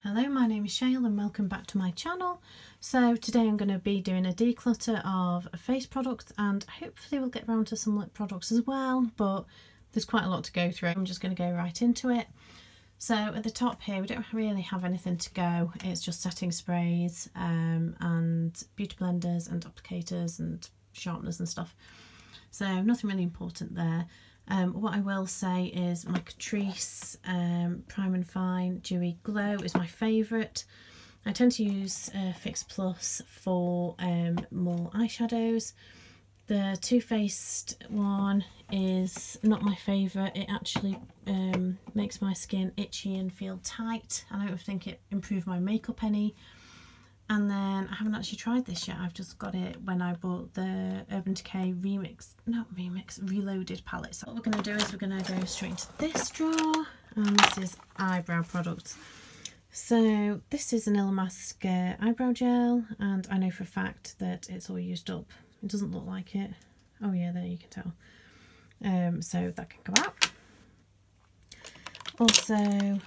Hello, my name is Shale and welcome back to my channel. So today I'm going to be doing a declutter of face products and hopefully we'll get around to some lip products as well, but there's quite a lot to go through. I'm just going to go right into it. So at the top here we don't really have anything to go, it's just setting sprays and beauty blenders and applicators and sharpeners and stuff. So nothing really important there. What I will say is my Catrice Prime and Fine Dewy Glow is my favourite. I tend to use Fix Plus for more eyeshadows. The Too Faced one is not my favourite. It actually makes my skin itchy and feel tight. I don't think it improved my makeup any. And then I haven't actually tried this yet, I've just got it when I bought the Urban Decay Reloaded palette. So what we're going to do is we're going to go straight into this drawer, and this is eyebrow products. So this is an Illamasqua eyebrow gel, and I know for a fact that it's all used up. It doesn't look like it. Oh yeah, there you can tell. So that can come out. Also,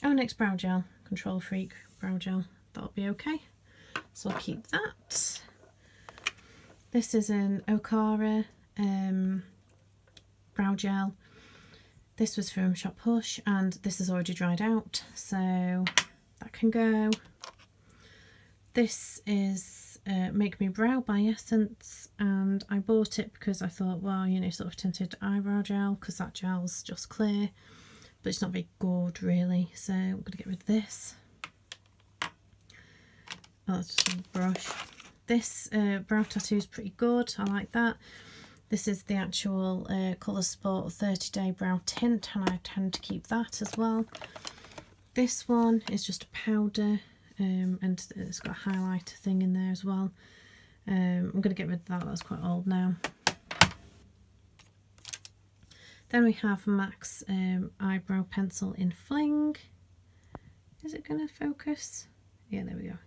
Onyx brow gel, Control Freak brow gel. That'll be okay, so I'll keep that. This is an Okara brow gel. This was from Shop Hush and this is already dried out, so that can go. This is Make Me Brow by Essence, and I bought it because I thought, well, you know, sort of tinted eyebrow gel, because that gel's just clear, but it's not very good really, so I'm going to get rid of this. Oh, that's just a brush. This brow tattoo is pretty good, I like that. This is the actual Colour Sport 30-day brow tint, and I tend to keep that as well. This one is just a powder, and it's got a highlighter thing in there as well. I'm going to get rid of that, that's quite old now. Then we have MAC's eyebrow pencil in Fling. Is it going to focus? Yeah, there we go.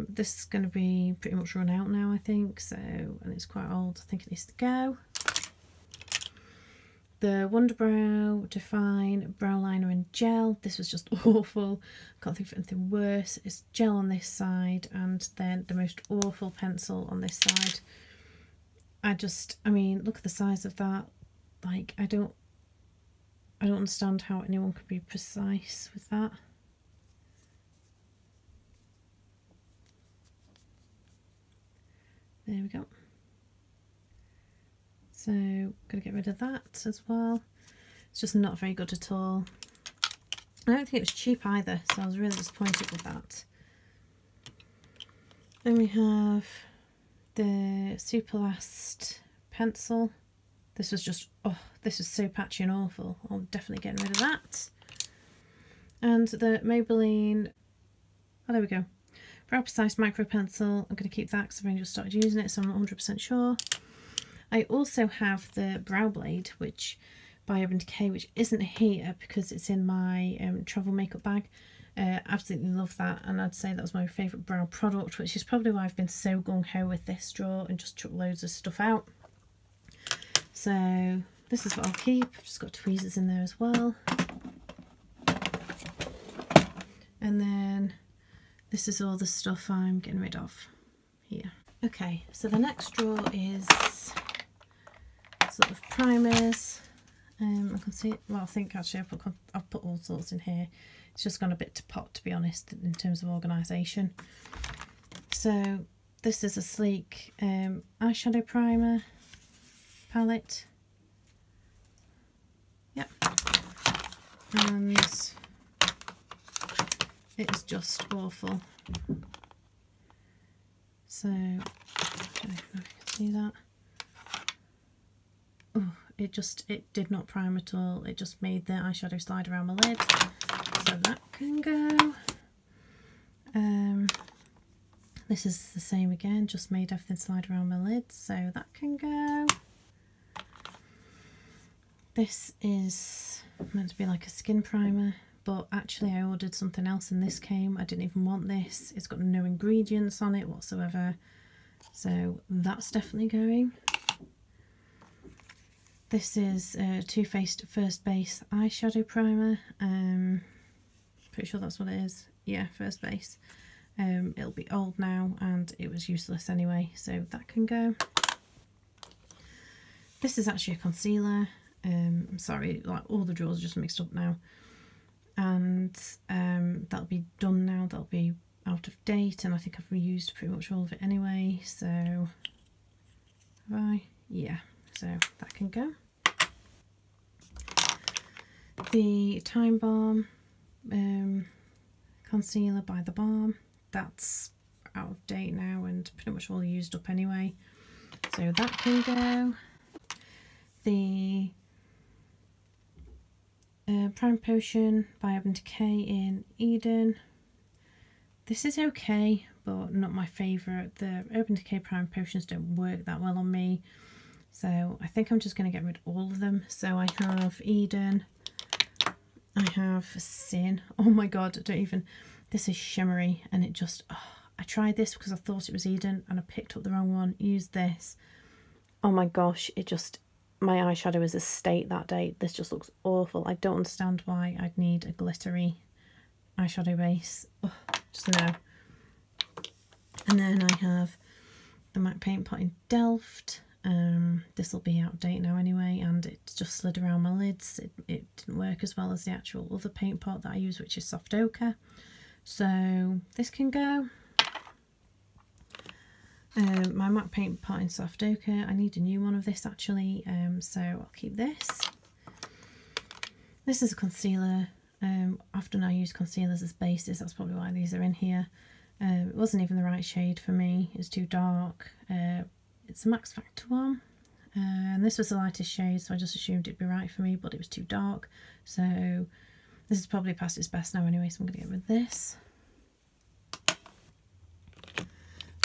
This is going to be pretty much run out now, I think, so, and it's quite old, I think it needs to go. The Wonder Brow Define Brow Liner in Gel, this was just awful, can't think of anything worse. It's gel on this side and then the most awful pencil on this side. I mean, look at the size of that, like, I don't understand how anyone could be precise with that. There we go. So, gonna get rid of that as well. It's just not very good at all. I don't think it was cheap either, so I was really disappointed with that. Then we have the Superlast pencil. This was just, oh, this was so patchy and awful. I'm definitely getting rid of that. And the Maybelline, oh, there we go. Brow Precise Micro Pencil, I'm going to keep that because I've only just started using it, so I'm not 100% sure. I also have the Brow Blade, which by Urban Decay, which isn't here because it's in my travel makeup bag. Absolutely love that, and I'd say that was my favourite brow product, which is probably why I've been so gung-ho with this drawer and just chuck loads of stuff out. So this is what I'll keep. I've just got tweezers in there as well. And then this is all the stuff I'm getting rid of here. Okay, so the next drawer is sort of primers. I can see it, well, I think actually I've put all sorts in here. It's just gone a bit to pot, to be honest, in terms of organisation. So this is a sleek eyeshadow primer palette. Yep. And it is just awful. So, I don't know if you can see that. Oh, it did not prime at all. It just made the eyeshadow slide around my lid. So that can go. This is the same again, just made everything slide around my lid. So that can go. This is meant to be like a skin primer, but actually I ordered something else and this came. I didn't even want this. It's got no ingredients on it whatsoever, so that's definitely going. This is Too Faced First Base eyeshadow primer. Pretty sure that's what it is. Yeah, first base. It'll be old now and it was useless anyway, so that can go. This is actually a concealer. I'm sorry, like all the drawers are just mixed up now. And that'll be done now, that'll be out of date, and I think I've reused pretty much all of it anyway, so have I? Yeah, so that can go. The Time Balm concealer by The Balm, that's out of date now and pretty much all used up anyway, so that can go. The Prime Potion by Urban Decay in Eden. This is okay, but not my favourite. The Urban Decay Prime Potions don't work that well on me, so I think I'm just going to get rid of all of them. So I have Eden, I have Sin. Oh my god, don't even, this is shimmery and it just, oh, I tried this because I thought it was Eden and I picked up the wrong one, used this. Oh my gosh, it just, my eyeshadow is a state that day. This just looks awful. I don't understand why I'd need a glittery eyeshadow base. Ugh, just no. And then I have the MAC Paint Pot in Delft. This will be out of date now anyway, and it just slid around my lids. It didn't work as well as the actual other paint pot that I use, which is Soft Ochre. So this can go. My MAC Paint Pot in Soft Ochre, I need a new one of this actually, so I'll keep this. This is a concealer. Often I use concealers as bases, that's probably why these are in here. It wasn't even the right shade for me, it's too dark. It's a Max Factor one, and this was the lightest shade, so I just assumed it'd be right for me, but it was too dark. So this is probably past its best now anyway, so I'm going to get rid of this.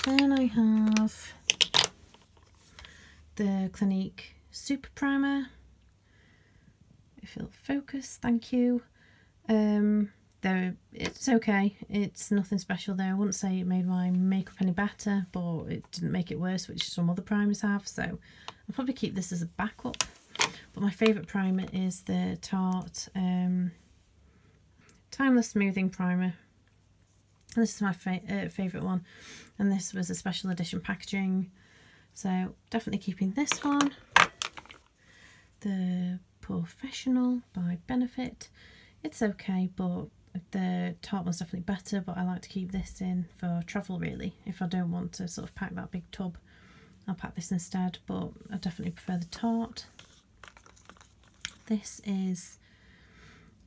Then I have the Clinique Super Primer. If it'll focus, thank you. It's okay. It's nothing special there. I wouldn't say it made my makeup any better, but it didn't make it worse, which some other primers have. So I'll probably keep this as a backup. But my favourite primer is the Tarte Timeless Smoothing Primer. And this is my favourite one, and this was a special edition packaging, so definitely keeping this one. The Professional by Benefit, it's okay, but the Tarte one's definitely better, but I like to keep this in for travel really. If I don't want to sort of pack that big tub, I'll pack this instead, but I definitely prefer the Tarte. This is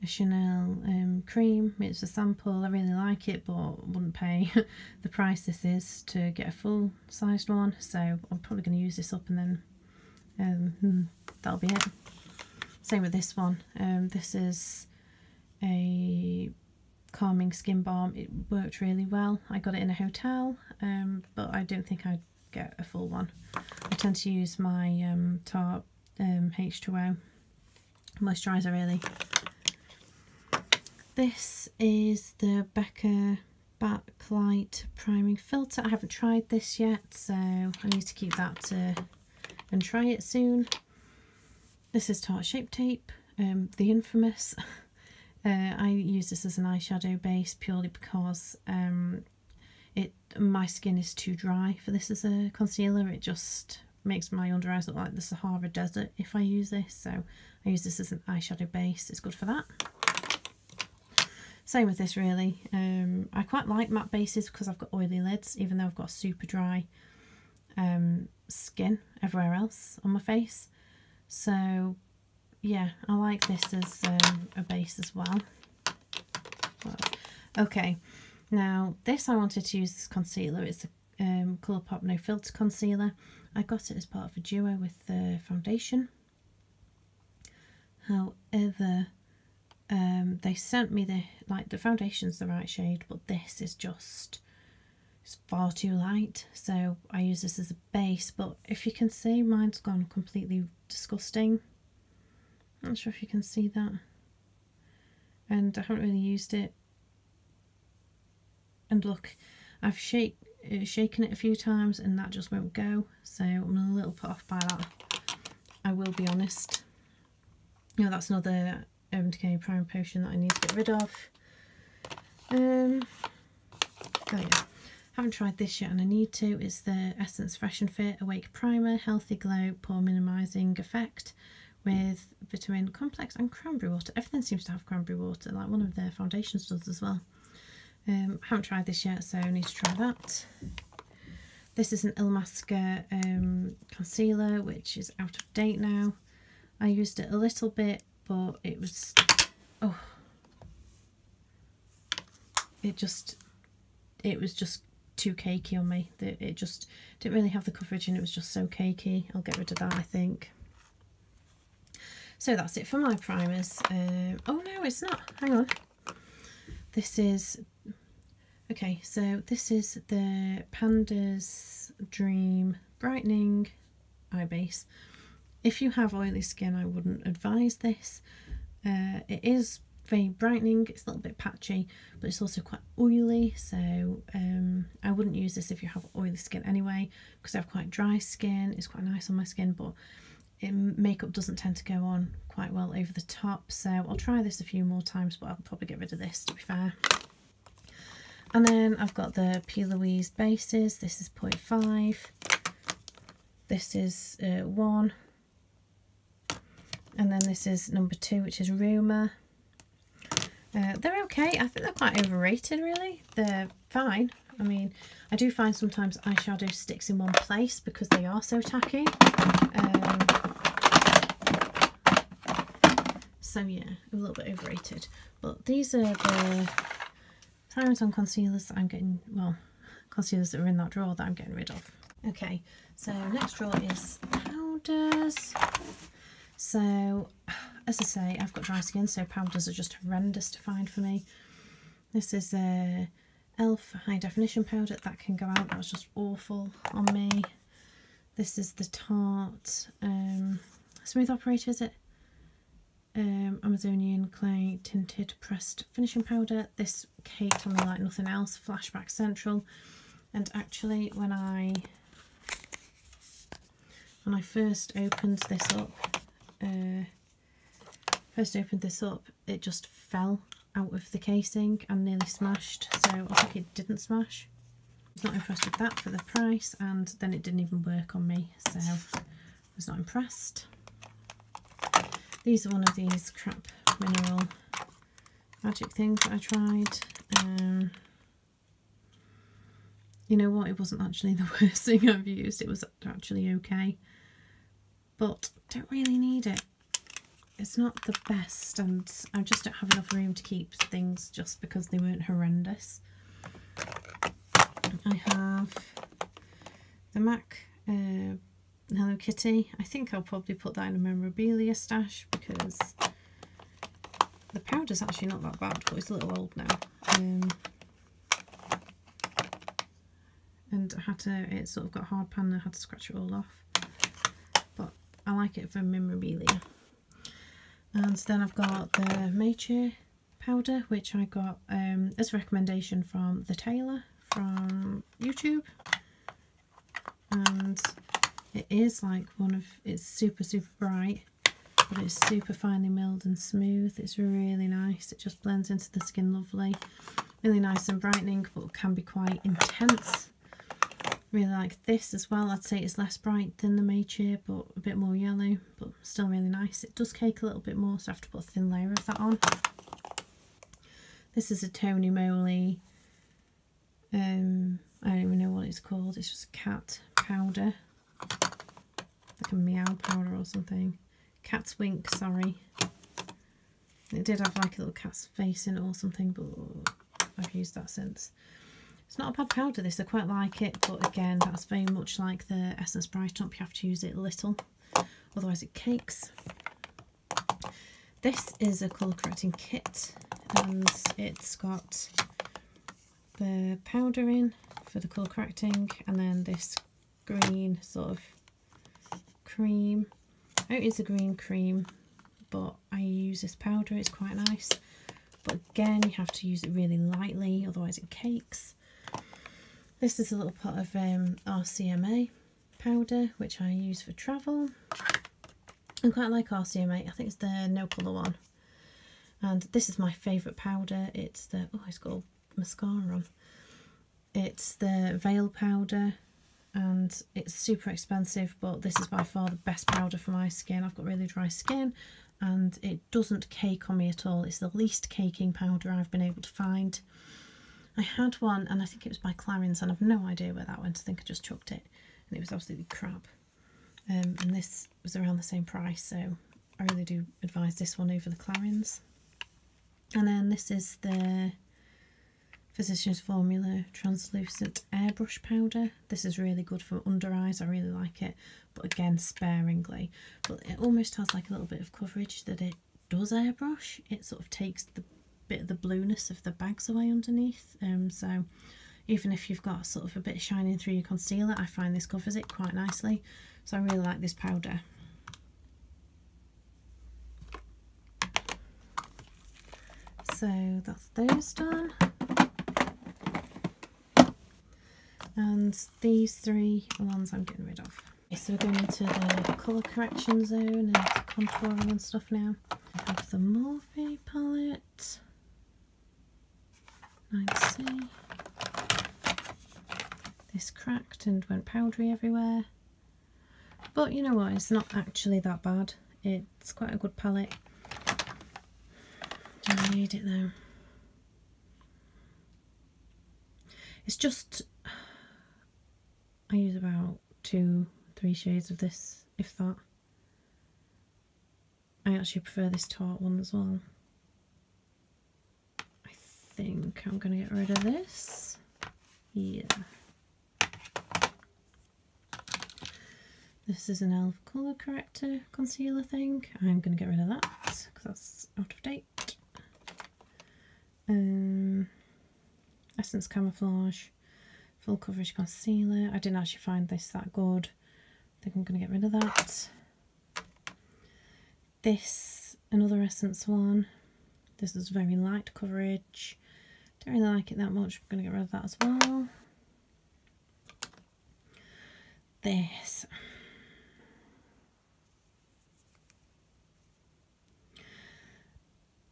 a Chanel cream. It's a sample. I really like it, but wouldn't pay the price this is to get a full sized one, so I'm probably going to use this up and then that'll be it. Same with this one. This is a calming skin balm. It worked really well. I got it in a hotel, but I don't think I'd get a full one. I tend to use my Tarte H2O moisturiser really. This is the Becca Backlight Priming Filter. I haven't tried this yet, so I need to keep that and try it soon. This is Tarte Shape Tape, the infamous. I use this as an eyeshadow base purely because my skin is too dry for this as a concealer. It just makes my under eyes look like the Sahara Desert if I use this, so I use this as an eyeshadow base. It's good for that. Same with this really. I quite like matte bases because I've got oily lids, even though I've got super dry skin everywhere else on my face. So yeah, I like this as a base as well. Okay, now this I wanted to use this concealer. It's a Colourpop No Filter concealer. I got it as part of a duo with the foundation. However, they sent me the foundation's the right shade, but this is just, it's far too light, so I use this as a base. But if you can see, mine's gone completely disgusting. Not sure if you can see that, and I haven't really used it. And look, I've shaken it a few times and that just won't go, so I'm a little put off by that, I will be honest. You know, that's another Urban Decay Prime Potion that I need to get rid of. There you go. Haven't tried this yet and I need to. It's the Essence Fresh and Fit Awake Primer, Healthy Glow Pore Minimising Effect with vitamin complex and cranberry water. Everything seems to have cranberry water, like one of their foundations does as well. Haven't tried this yet, so I need to try that. This is an Illamasqua concealer, which is out of date now. I used it a little bit, but it was, oh, it was just too cakey on me. It just didn't really have the coverage and it was just so cakey. I'll get rid of that, I think. So that's it for my primers. Oh no, it's not. Hang on. This is, okay, so this is the Panda's Dream Brightening Eye Base. If you have oily skin, I wouldn't advise this. It is very brightening, it's a little bit patchy, but it's also quite oily, so I wouldn't use this if you have oily skin anyway, because I have quite dry skin. It's quite nice on my skin, but makeup doesn't tend to go on quite well over the top, so I'll try this a few more times, but I'll probably get rid of this, to be fair. And then I've got the P. Louise bases. This is 0.5, this is 1, and then this is number 2, which is Rumour. They're okay. I think they're quite overrated, really. They're fine. I mean, I do find sometimes eyeshadow sticks in one place because they are so tacky. So yeah, a little bit overrated. But these are the primers and concealers that I'm getting, well, concealers that are in that drawer that I'm getting rid of. Okay, so next drawer is powders. So, as I say, I've got dry skin, so powders are just horrendous to find for me. This is a e.l.f. High Definition powder. That can go out. That was just awful on me. This is the Tarte Smooth Operator, is it? Amazonian Clay Tinted Pressed Finishing Powder. This caked on me like nothing else. Flashback Central. And actually, when I first opened this up, it just fell out of the casing and nearly smashed, so I think it didn't smash. I was not impressed with that for the price, and then it didn't even work on me, so I was not impressed. These are one of these crap mineral magic things that I tried. You know what, it wasn't actually the worst thing I've used. It was actually okay, but don't really need it. It's not the best, and I just don't have enough room to keep things just because they weren't horrendous. I have the MAC Hello Kitty. I think I'll probably put that in a memorabilia stash because the powder's actually not that bad, but it's a little old now. And I had to, it sort of got hard pan and I had to scratch it all off. But I like it for memorabilia. And then I've got the Nature powder, which I got as a recommendation from the tailor from YouTube. And it is like it's super bright, but it's super finely milled and smooth. It's really nice. It just blends into the skin lovely. Really nice and brightening, but can be quite intense. Really like this as well. I'd say it's less bright than the Nature, but a bit more yellow, but still really nice. It does cake a little bit more, so I have to put a thin layer of that on. This is a Tony Moly, I don't even know what it's called. It's just a cat powder, like a meow powder or something. Cat's Wink, sorry. It did have like a little cat's face in it or something, but I've used that since. It's not a bad powder, this. I quite like it, but again, that's very much like the Essence Brighten Up. You have to use it a little, otherwise it cakes. This is a colour correcting kit, and it's got the powder in for the colour correcting, and then this green sort of cream. I don't use a green cream, but I use this powder. It's quite nice, but again, you have to use it really lightly, otherwise it cakes. This is a little pot of RCMA powder, which I use for travel. I quite like RCMA. I think it's the no colour one. And this is my favourite powder. It's the, oh, it's got all mascara on. It's the Veil powder, and it's super expensive, but this is by far the best powder for my skin. I've got really dry skin and it doesn't cake on me at all. It's the least caking powder I've been able to find. I had one, and I think it was by Clarins, and I've no idea where that went. I think I just chucked it, and it was absolutely crap. And this was around the same price, so I really do advise this one over the Clarins. And then this is the Physicians Formula Translucent Airbrush Powder. This is really good for under eyes. I really like it, but again, sparingly. But it almost has like a little bit of coverage that it does airbrush. It sort of takes the bit of the blueness of the bags away underneath. So even if you've got sort of a bit shining through your concealer, I find this covers it quite nicely. So I really like this powder. So that's those done. And these three are the ones I'm getting rid of. Okay, so we're going into the colour correction zone and contouring and stuff now. I have the Morphe palette, 9C. This cracked and went powdery everywhere. But you know what, it's not actually that bad. It's quite a good palette. I need it though. It's just, I use about 2-3 shades of this, if that. I actually prefer this tart one as well. I think I'm going to get rid of this. Yeah. This is an e.l.f. colour corrector concealer thing. I'm going to get rid of that because that's out of date. Essence Camouflage Full Coverage Concealer. I didn't actually find this that good. I think I'm going to get rid of that. This, another Essence one. This is very light coverage. Don't really like it that much. I'm going to get rid of that as well. This.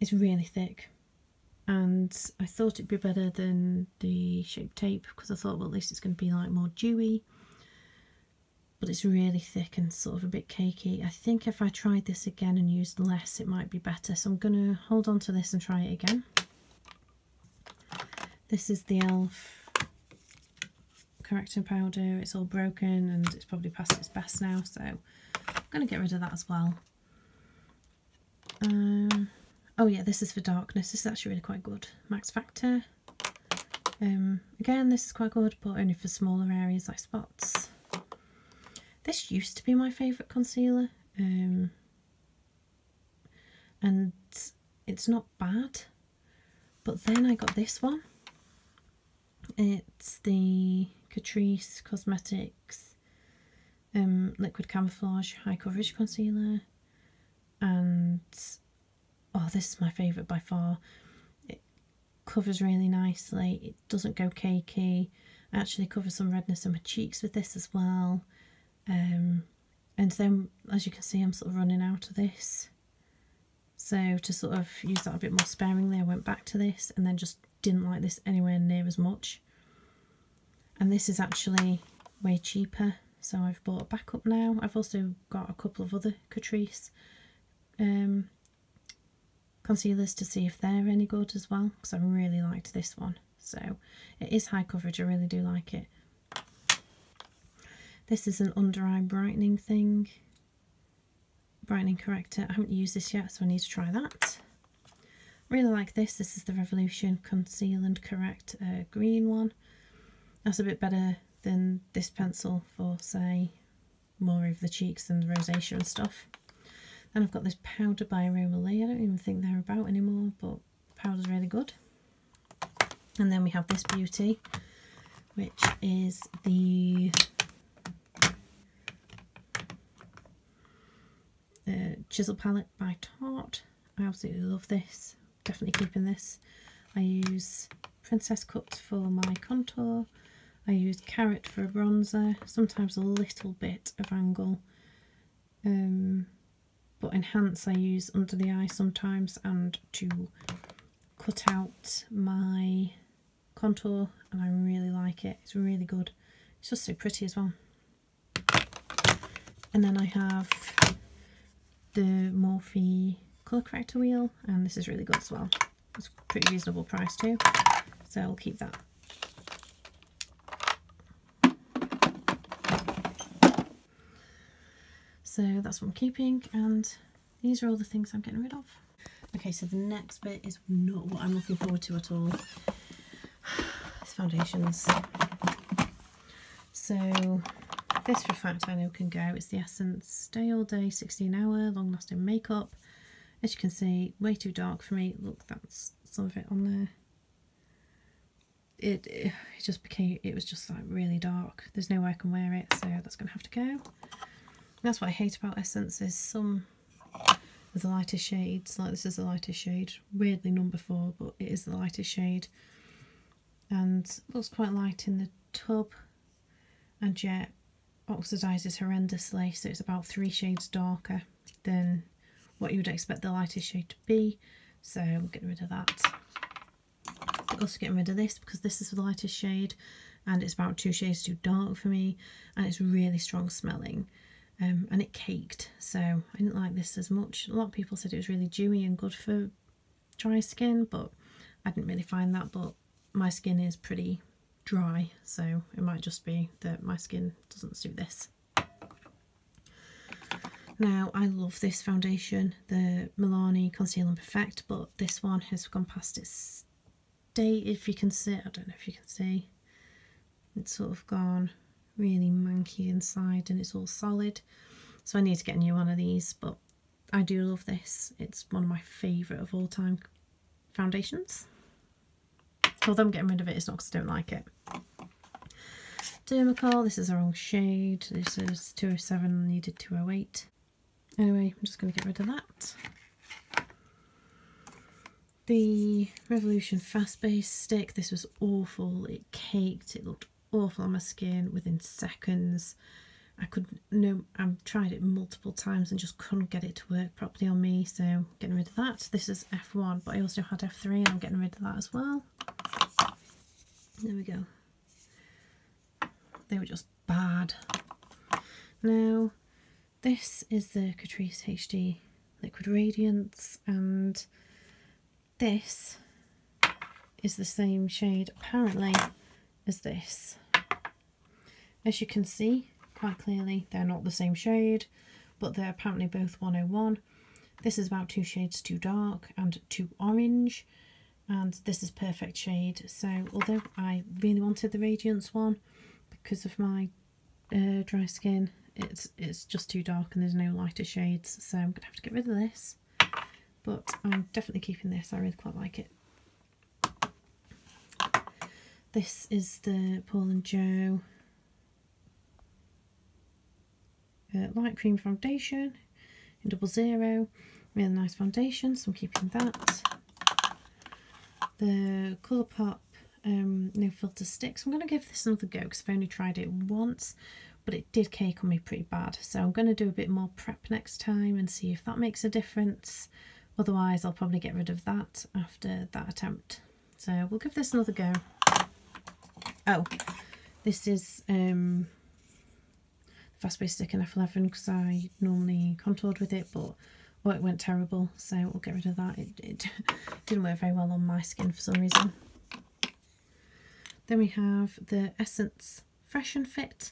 It's really thick, and I thought it'd be better than the Shape Tape because I thought, well, at least it's going to be like more dewy, but it's really thick and sort of a bit cakey. I think if I tried this again and used less, it might be better, so I'm going to hold on to this and try it again. This is the e.l.f. correcting powder. It's all broken and it's probably past its best now, so I'm going to get rid of that as well. Oh yeah, this is for darkness. This is actually really quite good. Max Factor. Again, this is quite good, but only for smaller areas like spots. This used to be my favourite concealer, and it's not bad. But then I got this one. It's the Catrice Cosmetics Liquid Camouflage High Coverage Concealer, and oh, this is my favourite by far. It covers really nicely. It doesn't go cakey. I actually cover some redness in my cheeks with this as well. And then, as you can see, I'm sort of running out of this. So to sort of use that a bit more sparingly, I went back to this and then just didn't like this anywhere near as much. And this is actually way cheaper, so I've bought a backup now. I've also got a couple of other Catrice concealers to see if they're any good as well, because I really liked this one. So it is high coverage, I really do like it. This is an under eye brightening thing, brightening corrector. I haven't used this yet, so I need to try that. Really like this. This is the Revolution Conceal and Correct green one. That's a bit better than this pencil for, say, more of the cheeks and the rosacea and stuff. Then I've got this powder by Aroma Lee. I don't even think they're about anymore, but the powder's really good. And then we have this beauty, which is the Chisel Palette by Tarte. I absolutely love this. Definitely keeping this. I use Princess Cut for my contour. I use Carrot for a bronzer. Sometimes a little bit of Angle. But Enhance I use under the eye sometimes, and to cut out my contour and I really like it. It's really good. It's just so pretty as well. And then I have the Morphe colour corrector wheel, and this is really good as well. It's a pretty reasonable price too, so I'll keep that. So that's what I'm keeping, and these are all the things I'm getting rid of. Okay, so the next bit is not what I'm looking forward to at all. It's foundations. So this for a fact I know can go. It's the Essence Day All Day 16 Hour Long Lasting Makeup. As you can see, way too dark for me. Look, that's some of it on there. It just became, it was just like really dark. There's no way I can wear it, so that's gonna have to go. That's what I hate about Essence, is some of the lighter shades, like this is the lightest shade, weirdly number 4, but it is the lightest shade, and looks quite light in the tub, and yet oxidizes horrendously, so it's about 3 shades darker than what you would expect the lightest shade to be, so we're getting rid of that. We're also getting rid of this because this is the lightest shade and it's about 2 shades too dark for me, and it's really strong smelling. And it caked, so I didn't like this as much. A lot of people said it was really dewy and good for dry skin, but I didn't really find that. But my skin is pretty dry, so it might just be that my skin doesn't suit this. Now, I love this foundation, the Milani Conceal and Perfect, but this one has gone past its date, if you can see. I don't know if you can see. It's sort of gone really manky inside and it's all solid, so I need to get a new one of these, but I do love this. It's one of my favourite of all time foundations. Although I'm getting rid of it, it's not because I don't like it. Dermacol, this is the wrong shade. This is 207, needed 208. Anyway, I'm just going to get rid of that. The Revolution Fast Base Stick, this was awful. It caked, it looked awful on my skin within seconds. I've tried it multiple times and just couldn't get it to work properly on me, so getting rid of that. This is F1, but I also had F3 and I'm getting rid of that as well. There we go. They were just bad. Now, this is the Catrice HD Liquid Radiance, and this is the same shade apparently as this. As you can see quite clearly, they're not the same shade, but they're apparently both 101. This is about 2 shades too dark and too orange, and this is perfect shade. So although I really wanted the Radiance one because of my dry skin, it's just too dark and there's no lighter shades, so I'm gonna have to get rid of this, but I'm definitely keeping this. I really quite like it. This is the Paul & Joe Light Cream Foundation in 00. Really nice foundation, so I'm keeping that. The Colourpop No Filter Sticks. I'm going to give this another go because I've only tried it once, but it did cake on me pretty bad. So I'm going to do a bit more prep next time and see if that makes a difference. Otherwise, I'll probably get rid of that after that attempt. So we'll give this another go. Oh, this is Fast Base Stick in F11 because I normally contoured with it, but it went terrible, so we'll get rid of that. It didn't work very well on my skin for some reason. Then we have the Essence Fresh and Fit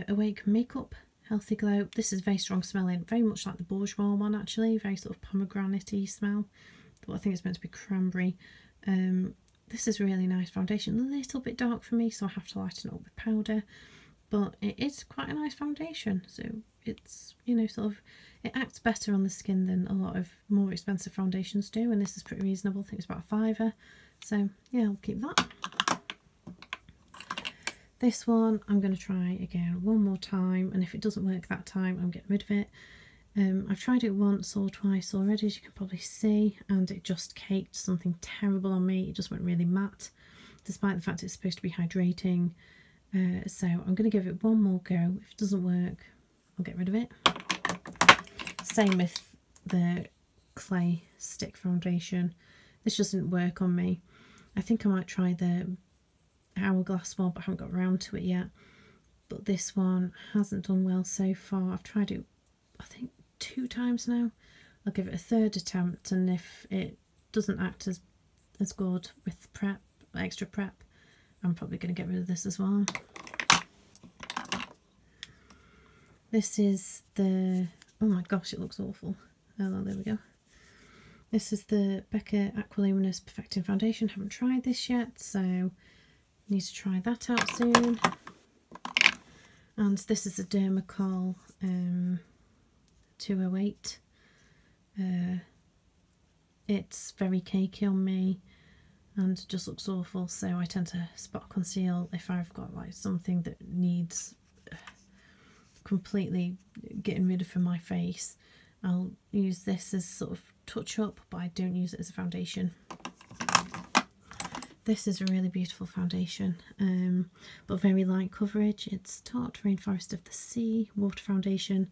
Awake Makeup Healthy Glow. This is very strong smelling, very much like the Bourjois one actually, very sort of pomegranate-y smell, but I think it's meant to be cranberry. This is a really nice foundation, a little bit dark for me, so I have to lighten it up with powder, but it is quite a nice foundation, so it's, you know, sort of, it acts better on the skin than a lot of more expensive foundations do, and this is pretty reasonable. I think it's about a £5, so yeah, I'll keep that. This one I'm going to try again one more time, and if it doesn't work that time, I'm getting rid of it. I've tried it once or twice already, as you can probably see, and it just caked something terrible on me. It just went really matte, despite the fact it's supposed to be hydrating. So I'm going to give it one more go. If it doesn't work, I'll get rid of it. Same with the Clay Stick Foundation. This just didn't work on me. I think I might try the Hourglass one, but I haven't got around to it yet. But this one hasn't done well so far. I've tried it, I think, 2 times now. I'll give it a 3rd attempt, and if it doesn't act as good with extra prep, I'm probably going to get rid of this as well. This is the, oh my gosh, it looks awful. Oh, there we go. This is the Becca Aqualuminous Perfecting Foundation. Haven't tried this yet, so need to try that out soon. And this is a Dermacol 208. It's very cakey on me and just looks awful, so I tend to spot conceal if I've got like something that needs completely getting rid of from my face. I'll use this as sort of touch up, but I don't use it as a foundation. This is a really beautiful foundation, but very light coverage. It's Tarte Rainforest of the Sea Water Foundation.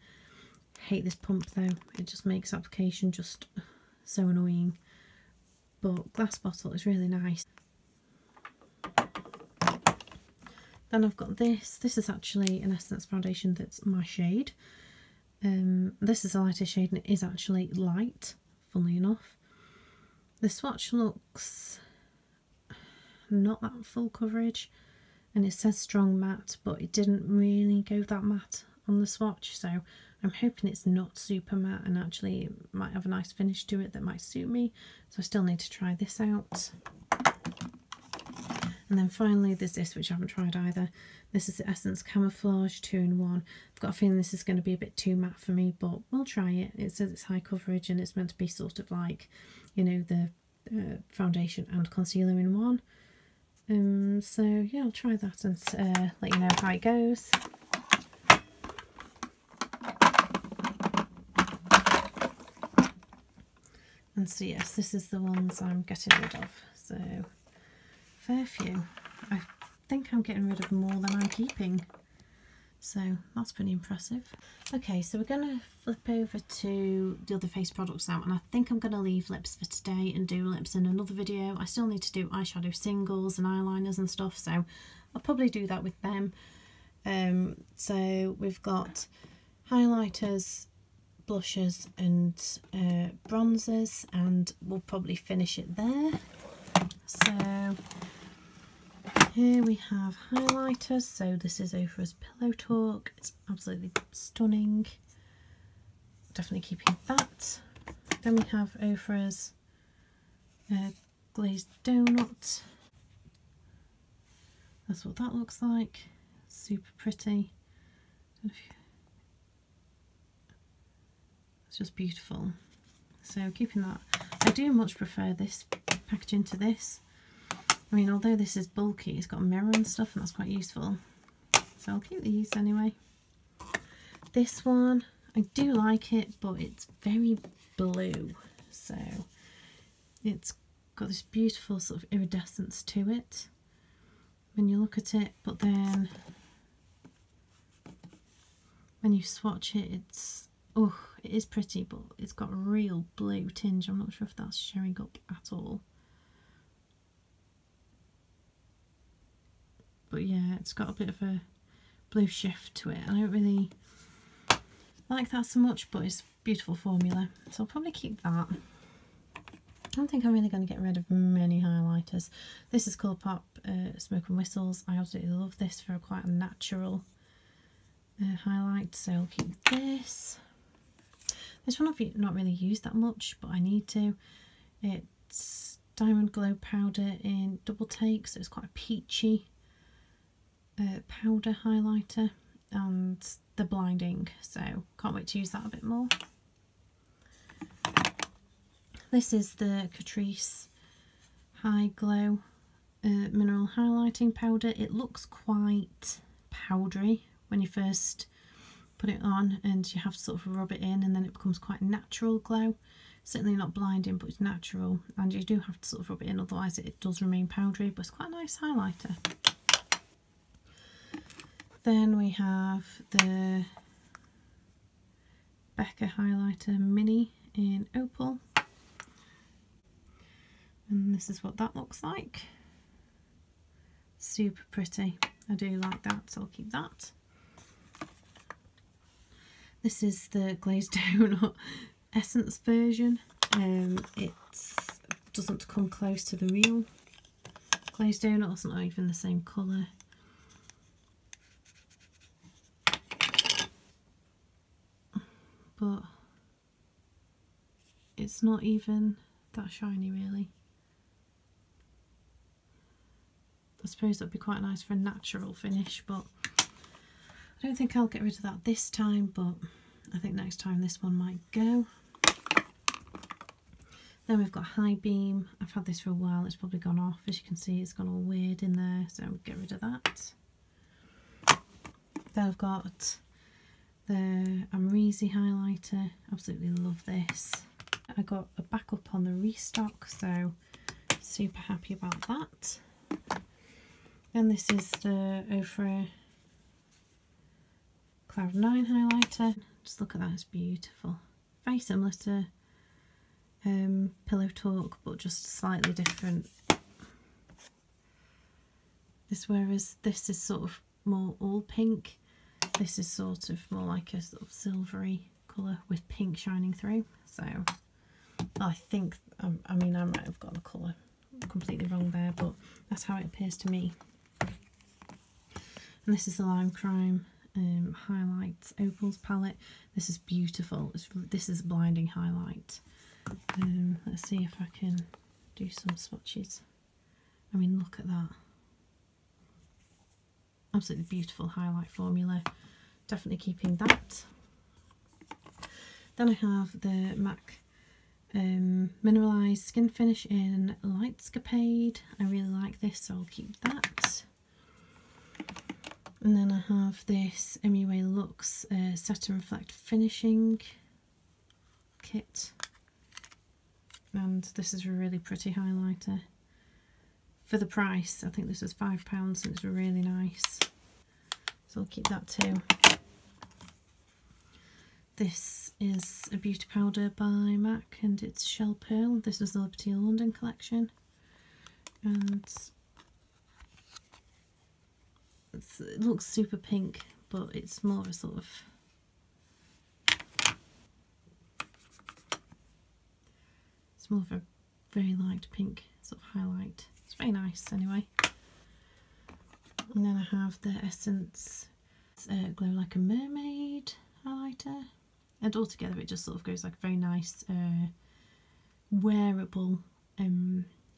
Hate this pump though, it just makes application just so annoying. But glass bottle is really nice. Then I've got this. This is actually an Essence foundation that's my shade. This is a lighter shade and it is actually light, funnily enough. The swatch looks not that full coverage and it says strong matte, but it didn't really go that matte on the swatch, so I'm hoping it's not super matte and actually it might have a nice finish to it that might suit me, so I still need to try this out. And then finally there's this, which I haven't tried either. This is the Essence Camouflage 2-in-1. I've got a feeling this is going to be a bit too matte for me, but we'll try it. It says it's high coverage and it's meant to be sort of like, you know, the foundation and concealer in one. So yeah, I'll try that and let you know how it goes. And so yes, this is the ones I'm getting rid of. So fair few. I think I'm getting rid of more than I'm keeping. So that's pretty impressive. Okay, so we're going to flip over to the other face products now, and I think I'm going to leave lips for today and do lips in another video. I still need to do eyeshadow singles and eyeliners and stuff, so I'll probably do that with them. So we've got highlighters, blushes and bronzers, and we'll probably finish it there. So here we have highlighters. So this is Ofra's Pillow Talk. It's absolutely stunning. Definitely keeping that. Then we have Ofra's Glazed Donut. That's what that looks like. Super pretty. It's just beautiful. So keeping that. I do much prefer this packaging to this. I mean, although this is bulky, it's got a mirror and stuff, and that's quite useful. So I'll keep these anyway. This one, I do like it, but it's very blue. So it's got this beautiful sort of iridescence to it when you look at it, but then when you swatch it, it's, oh, it is pretty, but it's got a real blue tinge. I'm not sure if that's showing up at all. But yeah, it's got a bit of a blue shift to it. I don't really like that so much, but it's a beautiful formula, so I'll probably keep that. I don't think I'm really going to get rid of many highlighters. This is Colourpop Smoke and Whistles. I absolutely love this for quite a natural highlight, so I'll keep this. This one I've not really used that much, but I need to. It's Diamond Glow Powder in Double Take, so it's quite a peachy powder highlighter, and the blinding, so can't wait to use that a bit more. This is the Catrice High Glow Mineral Highlighting Powder. It looks quite powdery when you first put it on, and you have to sort of rub it in, and then it becomes quite a natural glow. Certainly not blinding, but it's natural, and you do have to sort of rub it in, otherwise it does remain powdery, but it's quite a nice highlighter. Then we have the Becca Highlighter Mini in Opal. And this is what that looks like. super pretty. I do like that, so I'll keep that. This is the glazed donut essence version. It doesn't come close to the real glazed donut. It's not even the same colour. But it's not even that shiny really. I suppose that'd be quite nice for a natural finish, but I don't think I'll get rid of that this time, but I think next time this one might go. Then we've got High Beam. I've had this for a while, it's probably gone off. As you can see, it's gone all weird in there, so I'll get rid of that. Then I've got the Amrezy highlighter. Absolutely love this. I got a backup on the restock, so super happy about that. Then this is the Ofra Cloud 9 highlighter. Just look at that, it's beautiful. Very similar to Pillow Talk, but just slightly different. Whereas this is sort of more all pink. This is sort of more like a sort of silvery colour with pink shining through. So I think, I mean, I might have got the colour completely wrong there, but that's how it appears to me. And this is the Lime Crime Highlights Opals palette. This is beautiful. This is a blinding highlight. Let's see if I can do some swatches. I mean, look at that. Absolutely beautiful highlight formula. Definitely keeping that. Then I have the MAC Mineralized Skin Finish in Lightscapade. I really like this, so I'll keep that. And then I have this MUA Luxe Set and Reflect Finishing Kit. And this is a really pretty highlighter. For the price, I think this was £5 and it's really nice. So I'll keep that too. This is a beauty powder by MAC and it's Shell Pearl. This is the Liberty London collection. And it looks super pink, but it's more of a sort of a very light pink sort of highlight. It's very nice anyway. And then I have the Essence Glow Like a Mermaid highlighter. And altogether it just sort of goes like a very nice wearable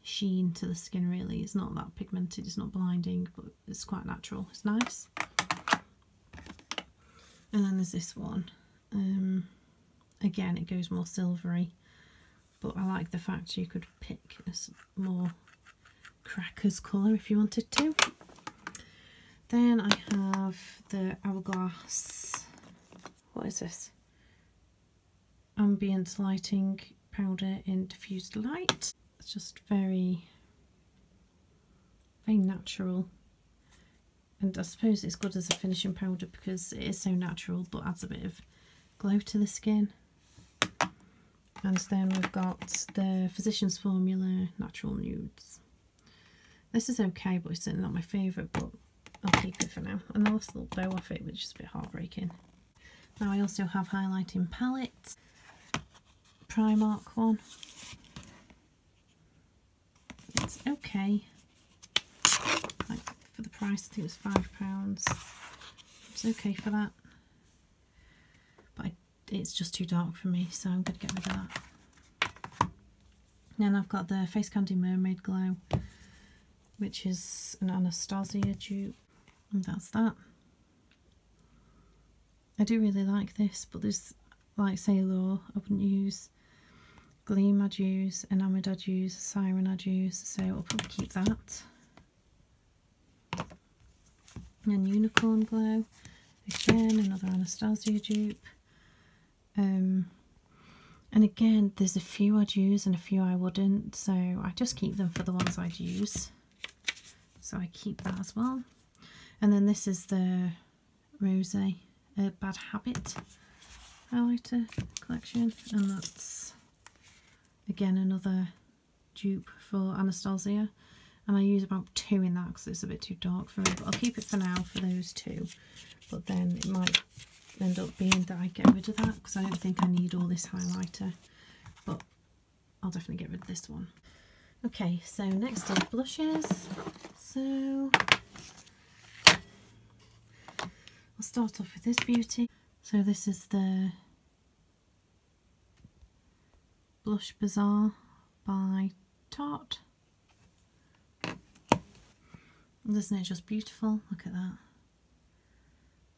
sheen to the skin really. It's not that pigmented, it's not blinding, but it's quite natural. It's nice. And then there's this one. Again, it goes more silvery, but I like the fact you could pick a more crackers colour if you wanted to. Then I have the Hourglass, what is this? Ambient Lighting Powder in Diffused Light. It's just very, very natural. And I suppose it's good as a finishing powder because it is so natural but adds a bit of glow to the skin. And then we've got the Physicians Formula Natural Nudes. This is okay, but it's certainly not my favourite, but I'll keep it for now. And the last little bow off it, which is a bit heartbreaking. Now I also have highlighting palettes. Primark one. It's okay. Like for the price, I think it was £5. It's okay for that. But it's just too dark for me, so I'm going to get rid of that. Then I've got the Face Candy Mermaid Glow, which is an Anastasia dupe, and that's that. I do really like this, but there's, like Sailor, I wouldn't use. Gleam I'd use, Enamoured I'd use, Siren I'd use, so I'll probably keep that. And Unicorn Glow, again another Anastasia dupe. And again, there's a few I'd use and a few I wouldn't, so I just keep them for the ones I'd use. So I keep that as well. And then this is the Rose Bad Habit highlighter collection, and that's again another dupe for Anastasia. and I use about 2 in that because it's a bit too dark for me, but I'll keep it for now for those 2, but then it might end up being that I get rid of that because I don't think I need all this highlighter, but I'll definitely get rid of this one. Okay, so next is blushes. So I'll start off with this beauty. So this is the Blush Bazaar by Tarte. Isn't it just beautiful? Look at that.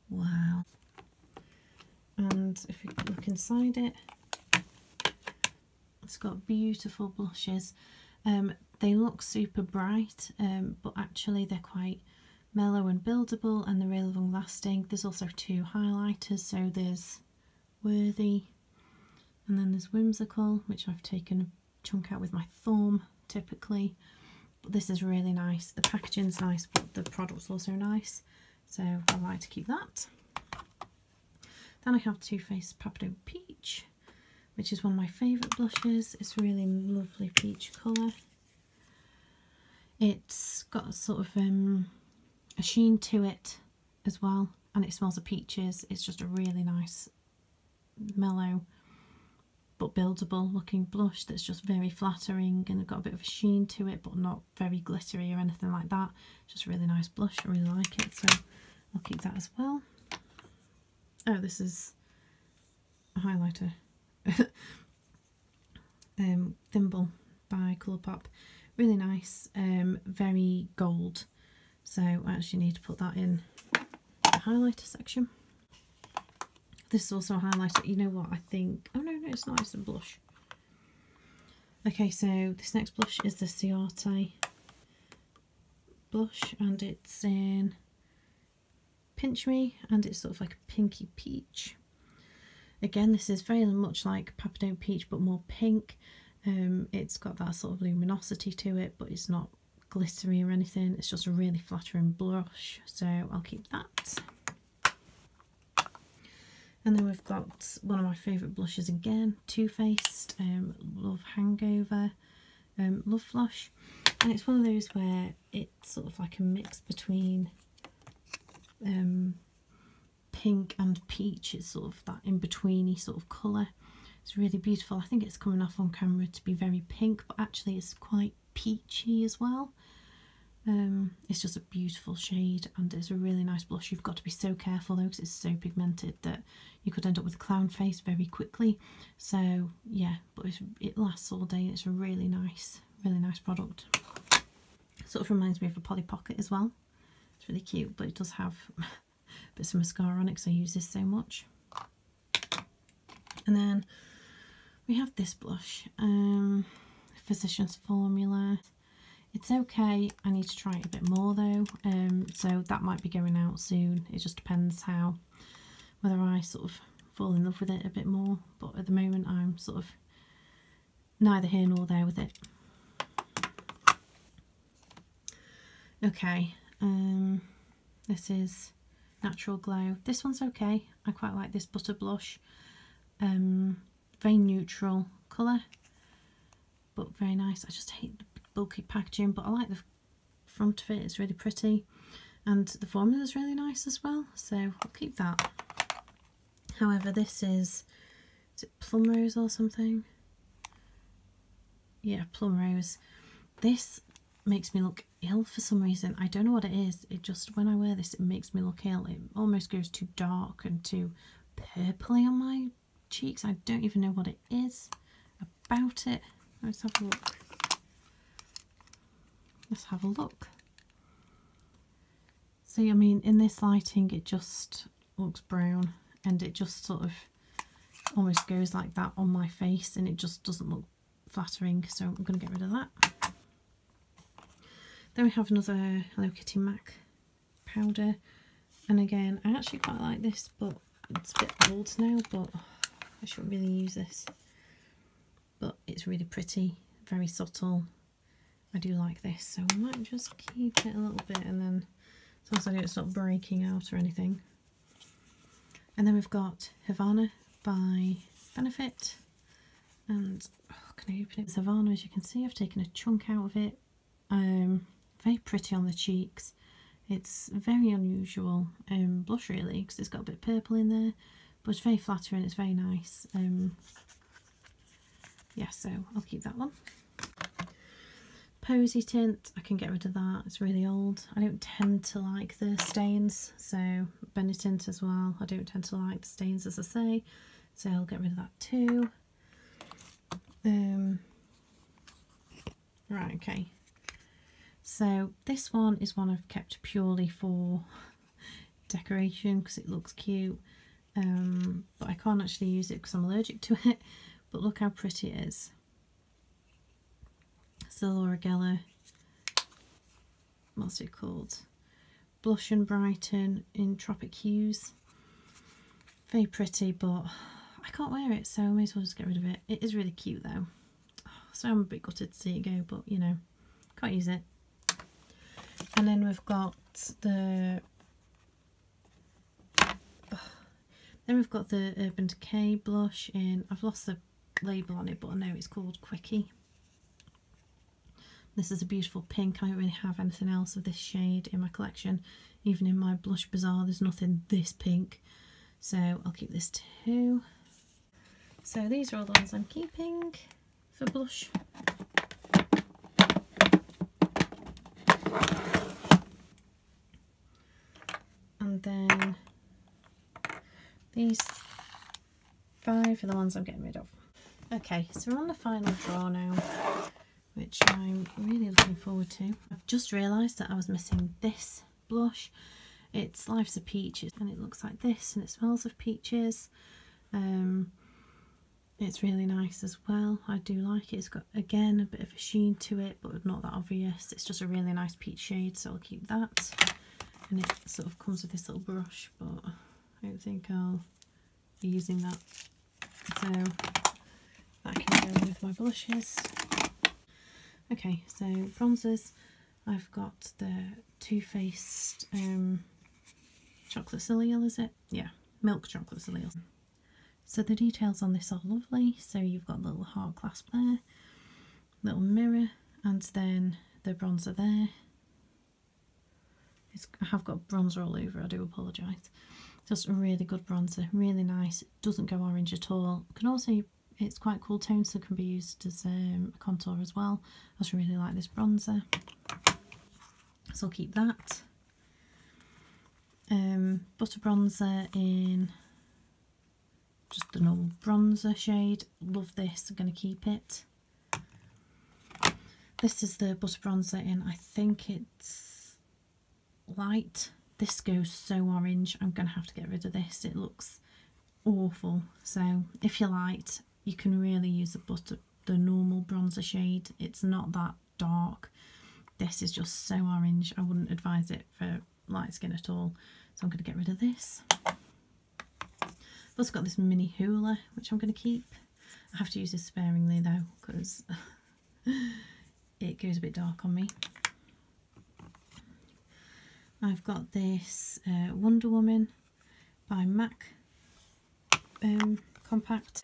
Wow. And if you look inside it, it's got beautiful blushes. They look super bright, but actually they're quite mellow and buildable, and they're really long lasting. There's also 2 highlighters, so there's Worthy and then there's Whimsical, which I've taken a chunk out with my thumb typically, but this is really nice. The packaging's nice, but the product's also nice, so I like to keep that. Then I have Too Faced Papado Peach, which is one of my favourite blushes. It's really lovely peach colour. It's got a sort of a sheen to it as well, and it smells of peaches. It's just a really nice, mellow but buildable looking blush that's just very flattering, and it's got a bit of a sheen to it but not very glittery or anything like that. Just a really nice blush. I really like it, so I'll keep that as well. Oh, this is a highlighter. Thimble by Colourpop. Really nice, very gold, so I actually need to put that in the highlighter section. This is also a highlighter. You know what, I think, oh no, it's not, it's a blush. Okay, so this next blush is the Ciate blush, and it's in Pinch Me, and it's sort of like a pinky peach. Again, this is very much like Papado Peach but more pink. It's got that sort of luminosity to it, but it's not glittery or anything. It's just a really flattering blush, so I'll keep that. And then we've got one of my favourite blushes again, Too Faced Love Hangover Love Flush, and it's one of those where it's sort of like a mix between pink and peach. It's sort of that in-betweeny sort of colour. It's really beautiful. I think it's coming off on camera to be very pink, but actually it's quite peachy as well. It's just a beautiful shade, and it's a really nice blush. You've got to be so careful though, because it's so pigmented that you could end up with a clown face very quickly. So yeah, but it lasts all day. It's a really nice product. Sort of reminds me of a Polly Pocket as well. It's really cute, but it does have bits of mascara on it because I use this so much. And then we have this blush, Physicians Formula. It's okay, I need to try it a bit more though, so that might be going out soon. It just depends whether I sort of fall in love with it a bit more, but at the moment I'm sort of neither here nor there with it. Okay, this is Natural Glow. This one's okay. I quite like this butter blush. Very neutral colour, but very nice. I just hate the bulky packaging, but I like the front of it. It's really pretty, and the formula is really nice as well, so I'll keep that. However, this is it Plum Rose or something? Yeah, Plum Rose. This makes me look ill for some reason. I don't know what it is. It just, when I wear this, it makes me look ill. It almost goes too dark and too purpley on my cheeks. I don't even know what it is about it. Let's have a look. Let's have a look. See, I mean, in this lighting it just looks brown, and it just sort of almost goes like that on my face, and it just doesn't look flattering, so I'm going to get rid of that. Then we have another Hello Kitty MAC powder, and again, I actually quite like this, but it's a bit old now, but I shouldn't really use this. But it's really pretty, very subtle. I do like this, so I might just keep it a little bit, and then as long as it's not breaking out or anything. And then we've got Havana by Benefit, and can I open it? It's Havana, as you can see. I've taken a chunk out of it. very pretty on the cheeks. It's very unusual blush really, because it's got a bit of purple in there, but it's very flattering, it's very nice. Yeah, so I'll keep that one. Posy tint, I can get rid of that, it's really old. I don't tend to like the stains, so Benetint as well, I don't tend to like the stains, as I say, so I'll get rid of that too. Right, okay. So this one is one I've kept purely for decoration because it looks cute, but I can't actually use it because I'm allergic to it. But look how pretty it is. It's the Laura Geller, what's it called? Blush and Brighten in Tropic Hues. Very pretty, but I can't wear it, so I may as well just get rid of it. It is really cute though. So I'm a bit gutted to see it go, but you know, can't use it. And then we've got the Urban Decay blush in, I've lost the label on it, but I know it's called Quickie. This is a beautiful pink. I don't really have anything else of this shade in my collection. Even in my Blush Bazaar there's nothing this pink, so I'll keep this too. So these are all the ones I'm keeping for blush. And then these 5 are the ones I'm getting rid of. Okay, so we're on the final drawer now, which I'm really looking forward to. I've just realised that I was missing this blush. It's Life's a Peaches, and it looks like this, and it smells of peaches. It's really nice as well. I do like it. It's got, again, a bit of a sheen to it, but not that obvious. It's just a really nice peach shade, so I'll keep that. And it sort of comes with this little brush, but I don't think I'll be using that. So that can go with my blushes. Okay, so bronzers. I've got the Too Faced Chocolate Soleil, is it? Yeah, Milk Chocolate Soleil. So the details on this are lovely. So you've got a little heart clasp there, little mirror, and then the bronzer there. I have got bronzer all over, I do apologise. Just a really good bronzer, really nice. It doesn't go orange at all. Can also, it's quite cool tone, so it can be used as a contour as well. I just really like this bronzer, so I'll keep that. Butter bronzer in just the normal bronzer shade. Love this, I'm going to keep it. This is the butter bronzer in, I think it's light. This goes so orange, I'm going to have to get rid of this. It looks awful. So if you're light, you can really use the normal bronzer shade. It's not that dark. This is just so orange. I wouldn't advise it for light skin at all. So I'm going to get rid of this. I've also got this mini hula, which I'm going to keep. I have to use this sparingly though, because it goes a bit dark on me. I've got this Wonder Woman by MAC compact.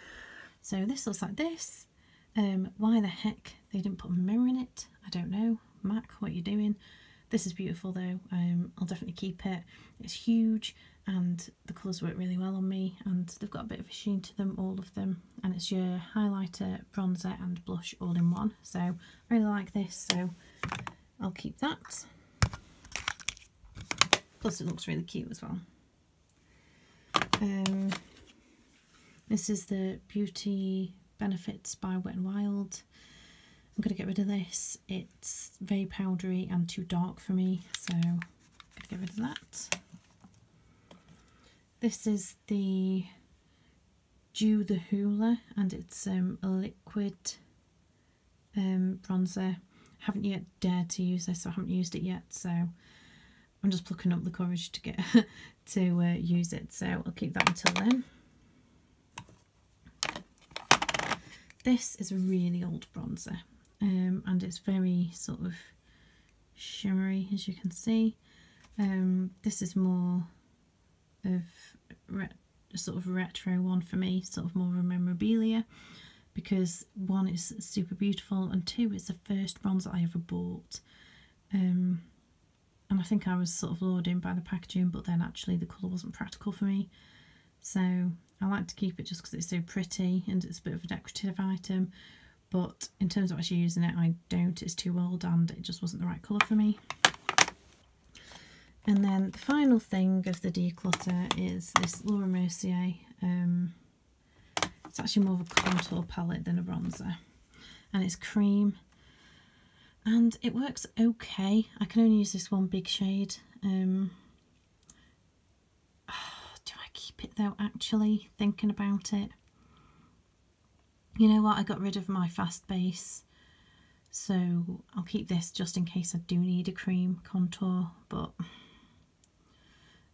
So this looks like this. Why the heck they didn't put a mirror in it, I don't know. MAC, what are you doing? This is beautiful though. I'll definitely keep it. It's huge and the colours work really well on me, and they've got a bit of a sheen to them, all of them, and it's your highlighter, bronzer and blush all in one. So I really like this, so I'll keep that. Plus it looks really cute as well. This is the Beauty Benefits by Wet n Wild. I'm going to get rid of this. It's very powdery and too dark for me, so I'm going to get rid of that. This is the Dew the Hoola, and it's a liquid bronzer. I haven't yet dared to use this, so I haven't used it yet, so I'm just plucking up the courage to get to use it, so I'll keep that until then. This is a really old bronzer, and it's very sort of shimmery, as you can see. This is more of a sort of retro one for me, sort of more of a memorabilia, because one, it's super beautiful, and two, it's the first bronzer I ever bought. and I think I was sort of lured in by the packaging, but then actually the colour wasn't practical for me. So I like to keep it just because it's so pretty and it's a bit of a decorative item, but in terms of actually using it, I don't. It's too old and it just wasn't the right colour for me. And then the final thing of the declutter is this Laura Mercier. It's actually more of a contour palette than a bronzer, and it's cream, and it works okay. I can only use this one big shade. Do I keep it though, actually, thinking about it? You know what, I got rid of my fast base, so I'll keep this just in case I do need a cream contour, but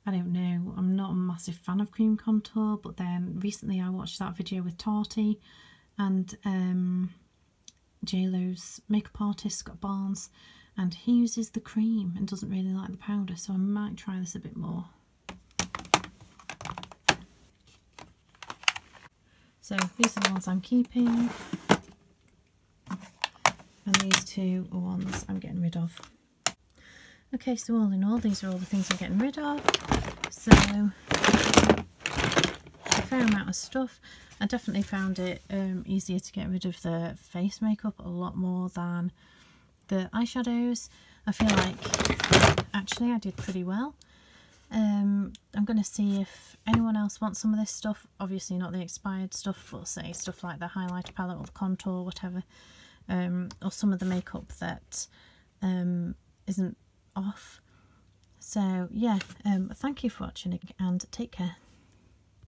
I don't know, I'm not a massive fan of cream contour. But then recently I watched that video with Tati and JLo's makeup artist Scott Barnes, and he uses the cream and doesn't really like the powder, so I might try this a bit more. So these are the ones I'm keeping, and these two are ones I'm getting rid of. Okay, so all in all, these are all the things I'm getting rid of. So a fair amount of stuff. I definitely found it easier to get rid of the face makeup a lot more than the eyeshadows. I feel like actually I did pretty well. I'm going to see if anyone else wants some of this stuff. Obviously not the expired stuff, but say stuff like the highlighter palette or the contour, whatever, or some of the makeup that isn't off. So yeah, thank you for watching and take care.